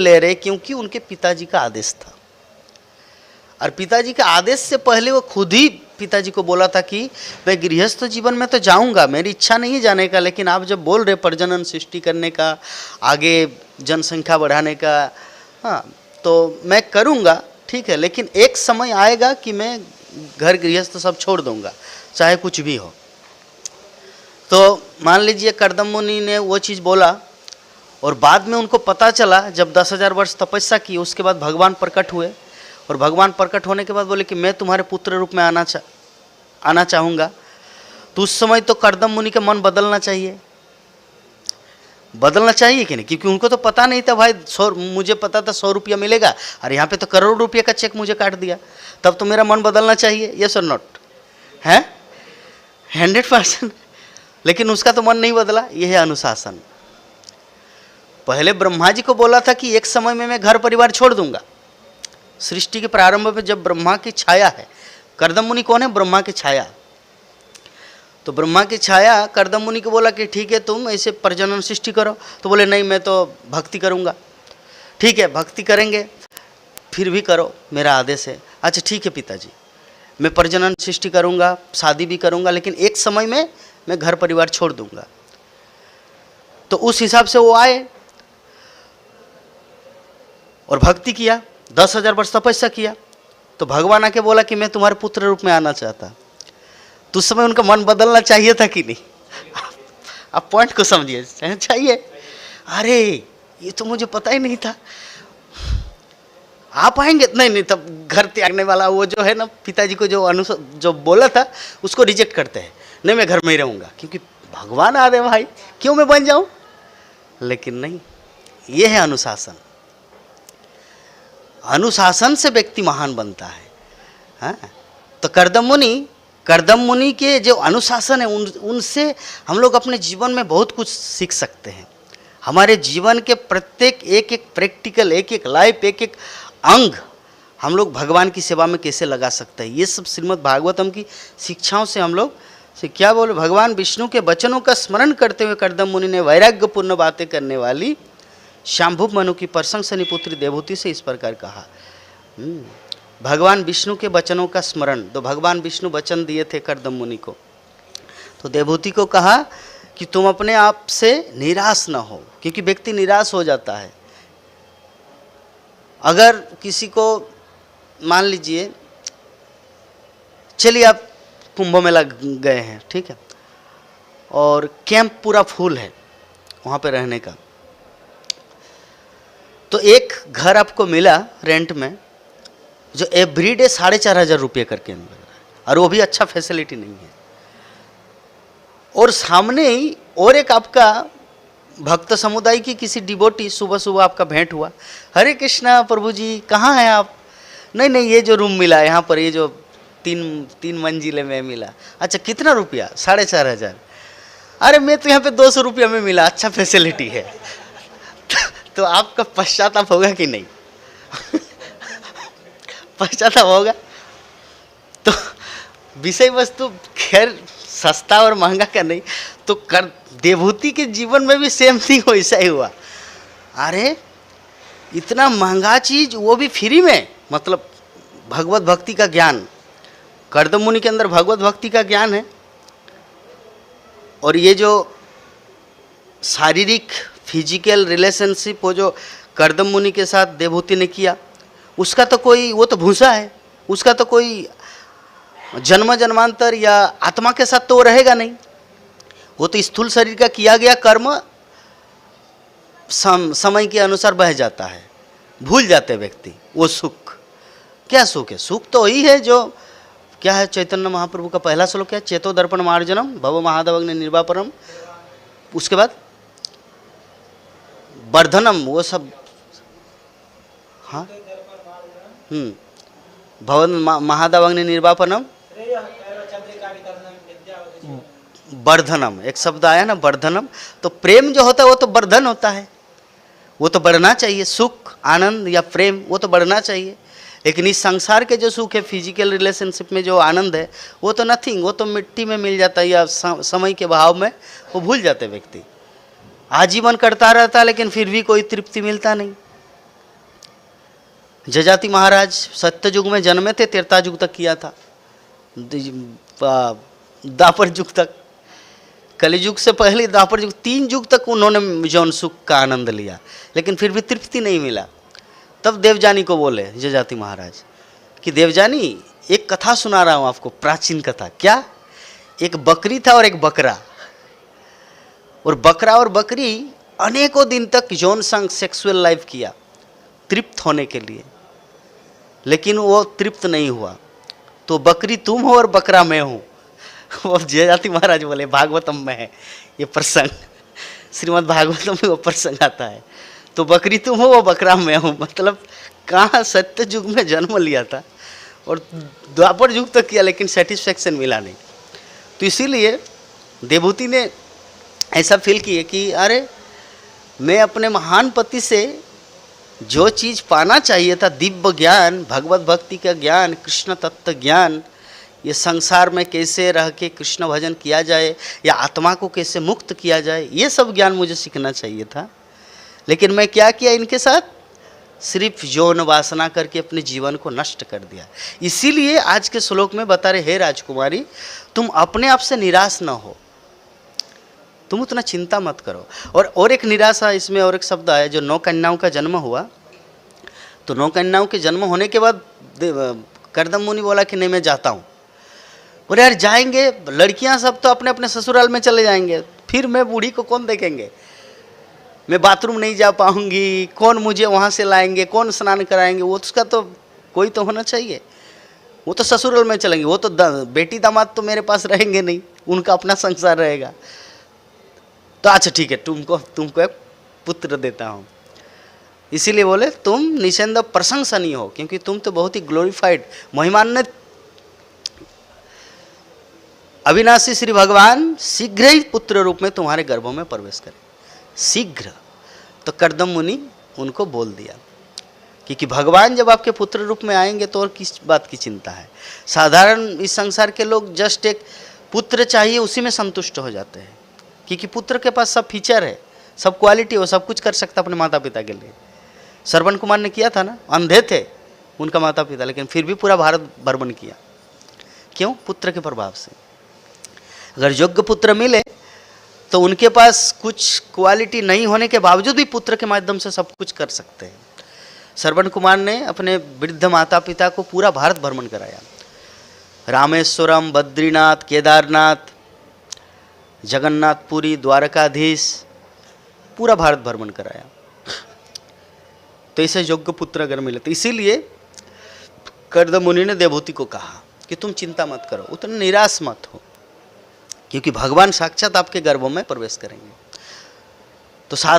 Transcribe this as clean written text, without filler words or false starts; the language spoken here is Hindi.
ले रहे, क्योंकि उनके पिताजी का आदेश था। और पिताजी के आदेश से पहले वो खुद ही पिताजी को बोला था कि मैं गृहस्थ जीवन में तो जाऊंगा, मेरी इच्छा नहीं है जाने का, लेकिन आप जब बोल रहे प्रजनन सृष्टि करने का, आगे जनसंख्या बढ़ाने का, हाँ तो मैं करूंगा, ठीक है, लेकिन एक समय आएगा कि मैं घर गृहस्थ सब छोड़ दूंगा, चाहे कुछ भी हो। तो मान लीजिए कर्दम मुनि ने वो चीज़ बोला, और बाद में उनको पता चला जब 10,000 वर्ष तपस्या की, उसके बाद भगवान प्रकट हुए, और भगवान प्रकट होने के बाद बोले कि मैं तुम्हारे पुत्र रूप में आना चाहूँगा। तो उस समय तो कर्दम मुनि का मन बदलना चाहिए कि नहीं, क्योंकि उनको तो पता नहीं था भाई, मुझे पता था 100 रुपया मिलेगा, और यहाँ पे तो करोड़ रुपये का चेक मुझे काट दिया, तब तो मेरा मन बदलना चाहिए, यस और नॉट है 100%। लेकिन उसका तो मन नहीं बदला। यह है अनुशासन। पहले ब्रह्मा जी को बोला था कि एक समय में मैं घर परिवार छोड़ दूंगा। सृष्टि के प्रारंभ में जब ब्रह्मा की छाया है, कर्दम मुनि कौन है? ब्रह्मा की छाया। तो ब्रह्मा की छाया कर्दम मुनि को बोला कि ठीक है तुम ऐसे प्रजनन सृष्टि करो, तो बोले नहीं मैं तो भक्ति करूंगा। ठीक है भक्ति करेंगे, फिर भी करो, मेरा आदेश है। अच्छा ठीक है पिताजी, मैं प्रजनन सृष्टि करूंगा, शादी भी करूंगा, लेकिन एक समय में मैं घर परिवार छोड़ दूंगा। तो उस हिसाब से वो आए और भक्ति किया, 10,000 वर्ष तपस्या किया। तो भगवान आके बोला कि मैं तुम्हारे पुत्र रूप में आना चाहता। तो उस समय उनका मन बदलना चाहिए था कि नहीं? आप पॉइंट को समझिए, चाहिए। अरे ये तो मुझे पता ही नहीं था, आप आएंगे? नहीं, तब घर त्यागने वाला वो जो है ना, पिताजी को जो बोला था उसको रिजेक्ट करते हैं, नहीं मैं घर में ही रहूँगा, क्योंकि भगवान आ रहे भाई, क्यों मैं बन जाऊँ? लेकिन नहीं, ये है अनुशासन। अनुशासन से व्यक्ति महान बनता है। हाँ, तो कर्दम मुनि के जो अनुशासन है उनसे हम लोग अपने जीवन में बहुत कुछ सीख सकते हैं। हमारे जीवन के प्रत्येक एक प्रैक्टिकल, एक लाइफ, एक अंग हम लोग भगवान की सेवा में कैसे लगा सकते हैं। ये सब श्रीमद् भागवतम की शिक्षाओं से हम लोग से क्या बोले, भगवान विष्णु के वचनों का स्मरण करते हुए कर्दम मुनि ने वैराग्यपूर्ण बातें करने वाली शांभुव मनु की प्रशंसनीय पुत्री देवहूति से इस प्रकार कहा। भगवान विष्णु के वचनों का स्मरण, तो भगवान विष्णु वचन दिए थे कर्दम मुनि को, तो देवहूति को कहा कि तुम अपने आप से निराश न हो, क्योंकि व्यक्ति निराश हो जाता है। अगर किसी को मान लीजिए, चलिए आप कुंभ मेला गए हैं, ठीक है, और कैंप पूरा फुल है वहाँ पे रहने का, तो एक घर आपको मिला रेंट में जो एवरीडे 4,500 रुपये करके मिल रहा है, और वो भी अच्छा फैसिलिटी नहीं है। और सामने ही और एक आपका भक्त समुदाय की किसी डिवोटी, सुबह सुबह आपका भेंट हुआ, हरे कृष्णा प्रभु जी कहाँ हैं आप? नहीं ये जो रूम मिला यहाँ पर, ये जो तीन मंजिले में मिला। अच्छा कितना रुपया? 4,500। अरे मैं तो यहाँ पे 200 रुपया में मिला, अच्छा फैसिलिटी है। तो आपका पश्चाताप होगा कि नहीं? पश्चाताप होगा। तो विषय वस्तु खैर सस्ता और महंगा का नहीं, तो देवहूति के जीवन में भी सेम थिंग वैसा ही हुआ। अरे इतना महंगा चीज, वो भी फ्री में, मतलब भगवत भक्ति का ज्ञान। कर्दम मुनि के अंदर भगवत भक्ति का ज्ञान है, और ये जो शारीरिक फिजिकल रिलेशनशिप वो जो कर्दम मुनि के साथ देवहूति ने किया, उसका तो कोई, वो तो भूसा है, उसका तो कोई जन्म जन्मांतर या आत्मा के साथ तो वो रहेगा नहीं। वो तो स्थूल शरीर का किया गया कर्म समय के अनुसार बह जाता है, भूल जाते व्यक्ति वो सुख। क्या सुख है? सुख तो वही है जो क्या है, चैतन्य महाप्रभु का पहला श्लोक क्या है, चेतो दर्पण मार्जनम भव महादवग्नि निर्वापरम, उसके बाद वर्धनम, वो सब, हाँ भवन महादवग्नि निर्वापनम वर्धनम, एक शब्द आया ना वर्धनम। तो प्रेम जो होता है वो तो वर्धन होता है, वो तो बढ़ना चाहिए। सुख आनंद या प्रेम वो तो बढ़ना चाहिए, लेकिन इस संसार के जो सुख है, फिजिकल रिलेशनशिप में जो आनंद है, वो तो नथिंग, वो तो मिट्टी में मिल जाता है, या समय के भाव में वो भूल जाते व्यक्ति। आजीवन करता रहता है लेकिन फिर भी कोई तृप्ति मिलता नहीं। जजाति महाराज सत्य युग में जन्मे थे, त्रेता युग तक किया था, द्वापर युग तक, कलियुग से पहले द्वापर युग, 3 युग तक उन्होंने जौन सुख का आनंद लिया, लेकिन फिर भी तृप्ति नहीं मिला। तब देवजानी को बोले जजाति महाराज कि देवजानी एक कथा सुना रहा हूँ आपको, प्राचीन कथा। क्या? एक बकरी था और एक बकरा, और बकरा और बकरी अनेकों दिन तक यौन संग सेक्सुअल लाइफ किया तृप्त होने के लिए, लेकिन वो तृप्त नहीं हुआ। तो बकरी तुम हो और बकरा मैं हूँ। वो जजाति महाराज बोले भागवतम में है ये प्रसंग, श्रीमद् भागवतम में वो प्रसंग आता है। तो बकरी तुम हो वो बकरा मैं हूँ, मतलब कहाँ सत्य युग में जन्म लिया था और द्वापर युग तक किया, लेकिन सेटिस्फैक्शन मिला नहीं। तो इसीलिए देवहूति ने ऐसा फील किया कि अरे मैं अपने महान पति से जो चीज़ पाना चाहिए था, दिव्य ज्ञान, भगवत भक्ति का ज्ञान, कृष्ण तत्व ज्ञान, ये संसार में कैसे रह के कृष्ण भजन किया जाए या आत्मा को कैसे मुक्त किया जाए, ये सब ज्ञान मुझे सीखना चाहिए था। लेकिन मैं क्या किया इनके साथ? सिर्फ यौन वासना करके अपने जीवन को नष्ट कर दिया। इसीलिए आज के श्लोक में बता रहे, हे राजकुमारी तुम अपने आप से निराश न हो, तुम उतना चिंता मत करो। और एक निराशा इसमें और एक शब्द आया, जो 9 कन्याओं का जन्म हुआ, तो 9 कन्याओं के जन्म होने के बाद कर्दम मुनि बोला कि नहीं मैं जाता हूँ। बोले यार जाएंगे, लड़कियां सब तो अपने अपने ससुराल में चले जाएंगे, फिर मैं बूढ़ी को कौन देखेंगे, मैं बाथरूम नहीं जा पाऊंगी, कौन मुझे वहाँ से लाएंगे, कौन स्नान कराएंगे, वो उसका तो कोई तो होना चाहिए। वो तो ससुराल में चलेंगे, वो तो बेटी दामाद तो मेरे पास रहेंगे नहीं, उनका अपना संसार रहेगा। तो अच्छा ठीक है, तुमको एक पुत्र देता हूँ। इसीलिए बोले तुम निश्चिंत प्रशंसनीय हो, क्योंकि तुम तो बहुत ही ग्लोरीफाइड महिमान्वित अविनाशी श्री भगवान शीघ्र ही पुत्र रूप में तुम्हारे गर्भों में प्रवेश करें, शीघ्र। तो कर्दम मुनि उनको बोल दिया कि भगवान जब आपके पुत्र रूप में आएंगे तो और किस बात की चिंता है। साधारण इस संसार के लोग जस्ट एक पुत्र चाहिए उसी में संतुष्ट हो जाते हैं, क्योंकि पुत्र के पास सब फीचर है, सब क्वालिटी, वो सब कुछ कर सकता अपने माता पिता के लिए। श्रवण कुमार ने किया था ना, अंधे थे उनका माता पिता, लेकिन फिर भी पूरा भारत भ्रमण किया। क्यों? पुत्र के प्रभाव से। अगर योग्य पुत्र मिले तो उनके पास कुछ क्वालिटी नहीं होने के बावजूद भी पुत्र के माध्यम से सब कुछ कर सकते हैं। श्रवण कुमार ने अपने वृद्ध माता पिता को पूरा भारत भ्रमण कराया, रामेश्वरम, बद्रीनाथ, केदारनाथ, जगन्नाथपुरी, द्वारकाधीश, पूरा भारत भ्रमण कराया। तो ऐसे योग्य पुत्र अगर मिले तो इसीलिए कर्दम मुनि ने देवहूति को कहा कि तुम चिंता मत करो, उतना निराश मत हो, क्योंकि भगवान साक्षात आपके गर्भों में प्रवेश करेंगे। तो